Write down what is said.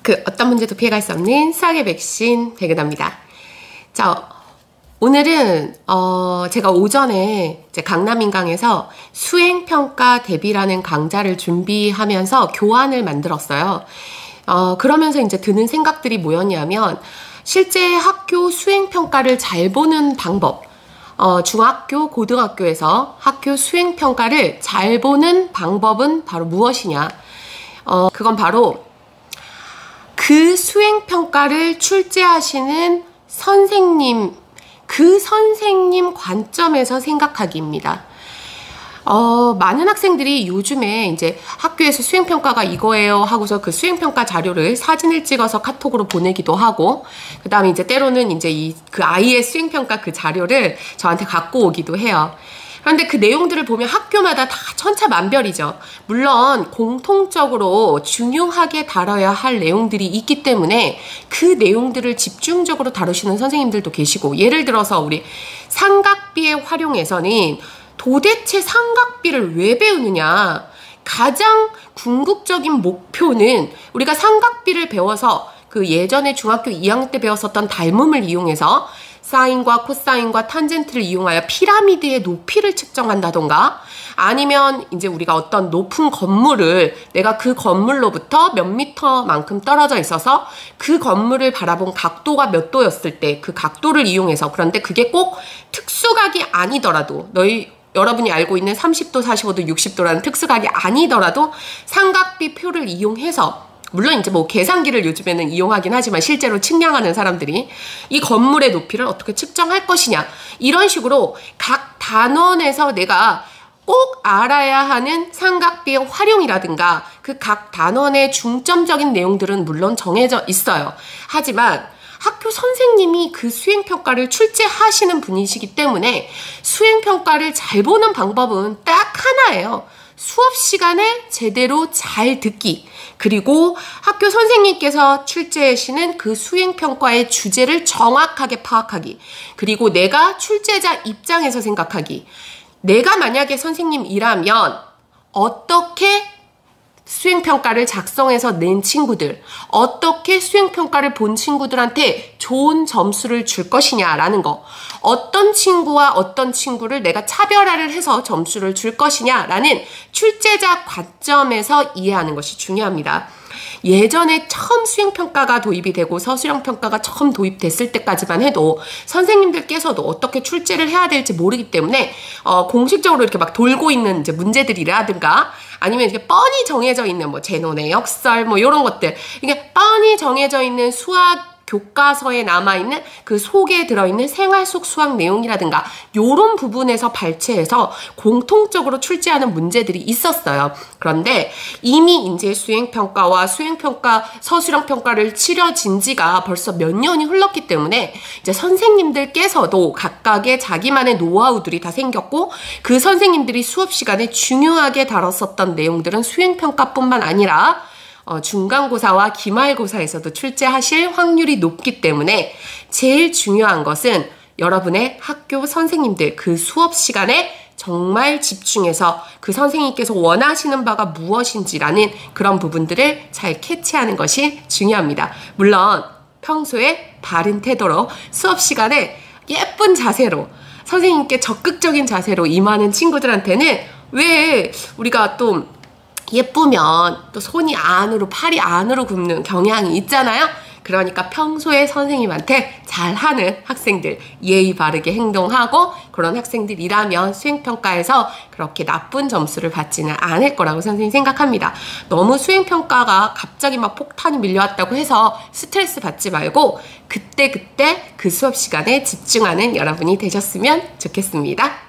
그 어떤 문제도 피해갈 수 없는 수학의 백신 백은하입니다. 자, 오늘은 제가 오전에 이제 강남인강에서 수행평가 대비라는 강좌를 준비하면서 교환을 만들었어요. 그러면서 이제 드는 생각들이 뭐였냐면, 실제 학교 수행평가를 잘 보는 방법, 중학교, 고등학교에서 학교 수행평가를 잘 보는 방법은 바로 무엇이냐? 그건 바로 그 수행평가를 출제하시는 선생님, 그 선생님 관점에서 생각하기입니다. 많은 학생들이 요즘에 이제 학교에서 수행평가가 이거예요 하고서 그 수행평가 자료를 사진을 찍어서 카톡으로 보내기도 하고, 그 다음에 이제 때로는 이제 그 아이의 수행평가 그 자료를 저한테 갖고 오기도 해요. 그런데 그 내용들을 보면 학교마다 다 천차만별이죠. 물론 공통적으로 중요하게 다뤄야 할 내용들이 있기 때문에 그 내용들을 집중적으로 다루시는 선생님들도 계시고, 예를 들어서 우리 삼각비의 활용에서는 도대체 삼각비를 왜 배우느냐? 가장 궁극적인 목표는 우리가 삼각비를 배워서 그 예전에 중학교 2학년 때 배웠었던 닮음을 이용해서 사인과 코사인과 탄젠트를 이용하여 피라미드의 높이를 측정한다던가, 아니면 이제 우리가 어떤 높은 건물을 내가 그 건물로부터 몇 미터만큼 떨어져 있어서 그 건물을 바라본 각도가 몇 도였을 때 그 각도를 이용해서, 그런데 그게 꼭 특수각이 아니더라도, 여러분이 알고 있는 30도, 45도, 60도라는 특수각이 아니더라도 삼각비 표를 이용해서, 물론 이제 뭐 계산기를 요즘에는 이용하긴 하지만 실제로 측량하는 사람들이 이 건물의 높이를 어떻게 측정할 것이냐, 이런 식으로 각 단원에서 내가 꼭 알아야 하는 삼각비의 활용이라든가 그 각 단원의 중점적인 내용들은 물론 정해져 있어요. 하지만 학교 선생님이 그 수행평가를 출제하시는 분이시기 때문에 수행평가를 잘 보는 방법은 딱 하나예요. 수업 시간에 제대로 잘 듣기, 그리고 학교 선생님께서 출제하시는 그 수행평가의 주제를 정확하게 파악하기, 그리고 내가 출제자 입장에서 생각하기. 내가 만약에 선생님이라면 어떻게 수행평가를 작성해서 낸 친구들, 어떻게 수행평가를 본 친구들한테 좋은 점수를 줄 것이냐라는 거, 어떤 친구와 어떤 친구를 내가 차별화를 해서 점수를 줄 것이냐라는 출제자 관점에서 이해하는 것이 중요합니다. 예전에 처음 수행평가가 도입이 되고 서술형평가가 처음 도입됐을 때까지만 해도 선생님들께서도 어떻게 출제를 해야 될지 모르기 때문에 공식적으로 이렇게 막 돌고 있는 이제 문제들이라든가, 아니면 이렇게 뻔히 정해져 있는 뭐 제논의 역설 뭐 이런 것들, 이게 뻔히 정해져 있는 수학 교과서에 남아있는 그 속에 들어있는 생활 속 수학 내용이라든가 요런 부분에서 발췌해서 공통적으로 출제하는 문제들이 있었어요. 그런데 이미 이제 수행평가와 수행평가, 서술형평가를 치러진 지가 벌써 몇 년이 흘렀기 때문에 이제 선생님들께서도 각각의 자기만의 노하우들이 다 생겼고, 그 선생님들이 수업 시간에 중요하게 다뤘었던 내용들은 수행평가뿐만 아니라 중간고사와 기말고사에서도 출제하실 확률이 높기 때문에 제일 중요한 것은 여러분의 학교 선생님들 그 수업 시간에 정말 집중해서 그 선생님께서 원하시는 바가 무엇인지라는 그런 부분들을 잘 캐치하는 것이 중요합니다. 물론 평소에 바른 태도로 수업 시간에 예쁜 자세로 선생님께 적극적인 자세로 임하는 친구들한테는, 왜 우리가 또 예쁘면 또 손이 안으로, 팔이 안으로 굽는 경향이 있잖아요. 그러니까 평소에 선생님한테 잘하는 학생들, 예의 바르게 행동하고 그런 학생들이라면 수행평가에서 그렇게 나쁜 점수를 받지는 않을 거라고 선생님이 생각합니다. 너무 수행평가가 갑자기 막 폭탄이 밀려왔다고 해서 스트레스 받지 말고 그때그때 그 수업 시간에 집중하는 여러분이 되셨으면 좋겠습니다.